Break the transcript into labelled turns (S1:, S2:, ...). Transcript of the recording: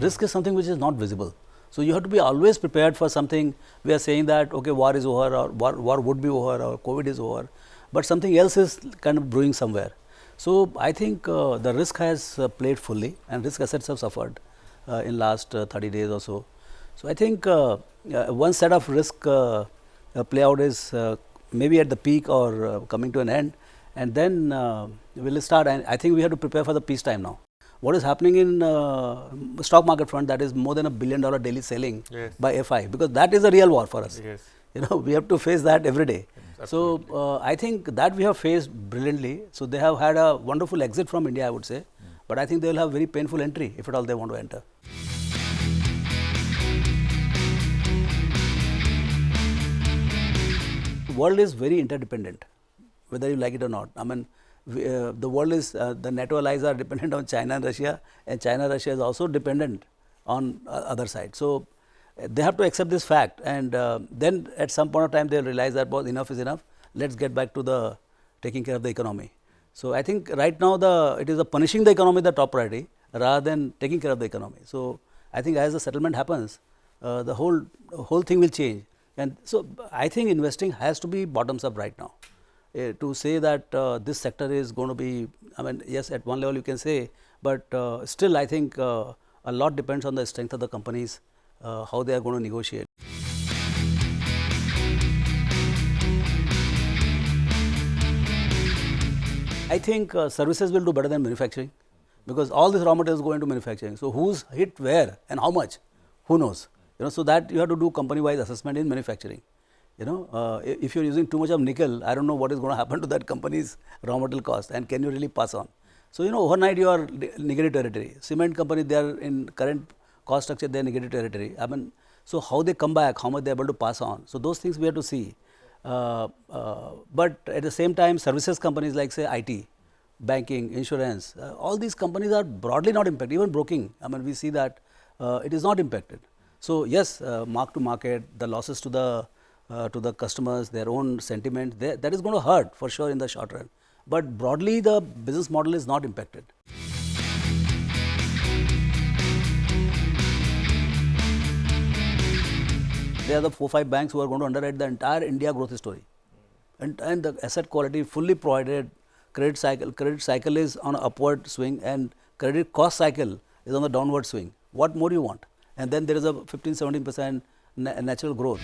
S1: Risk is something which is not visible. So you have to be always prepared for something. We are saying that okay, war is over, or war would be over, or COVID is over, but something else is kind of brewing somewhere. So I think the risk has played fully, and risk assets have suffered in last 30 days or so. So I think one set of risk play out is maybe at the peak or coming to an end, and then we'll start. And I think we have to prepare for the peacetime now. What is happening in stock market front, that is more than $1 billion daily selling by FI, because that is a real war for us. You know, we have to face that every day. So I think that we have faced brilliantly. So they have had a wonderful exit from India, I would say, but I think they will have very painful entry if at all they want to enter. The world is very interdependent, whether you like it or not. I mean, the world is, the NATO allies are dependent on China and Russia, and China and Russia is also dependent on other side. So they have to accept this fact, and then at some point of time they will realize that enough is enough. Let's get back to the taking care of the economy. So I think right now it is punishing the economy the top priority rather than taking care of the economy. So I think as the settlement happens, the whole thing will change. And so I think investing has to be bottoms up right now. To say that this sector is going to be, I mean, yes, at one level you can say, but still I think a lot depends on the strength of the companies, how they are going to negotiate. I think services will do better than manufacturing, because all these raw materials go into manufacturing. So who's hit where and how much, who knows? You know, so that you have to do company-wise assessment in manufacturing. You know, if you're using too much of nickel, I don't know what is going to happen to that company's raw material cost, and can you really pass on? So, you know, overnight you are negative territory. Cement company, they are in current cost structure, they are negative territory. I mean, so how they come back, how much they are able to pass on. So those things we have to see. But at the same time, services companies like say IT, banking, insurance, all these companies are broadly not impacted. Even broking, I mean, we see that it is not impacted. So yes, mark to market, the losses to the customers, their own sentiment, that is going to hurt for sure in the short run. But broadly, the business model is not impacted. They are the 4-5 banks who are going to underwrite the entire India growth story. And the asset quality fully provided, credit cycle is on an upward swing, and credit cost cycle is on the downward swing. What more you want? And then there is a 15-17% natural growth.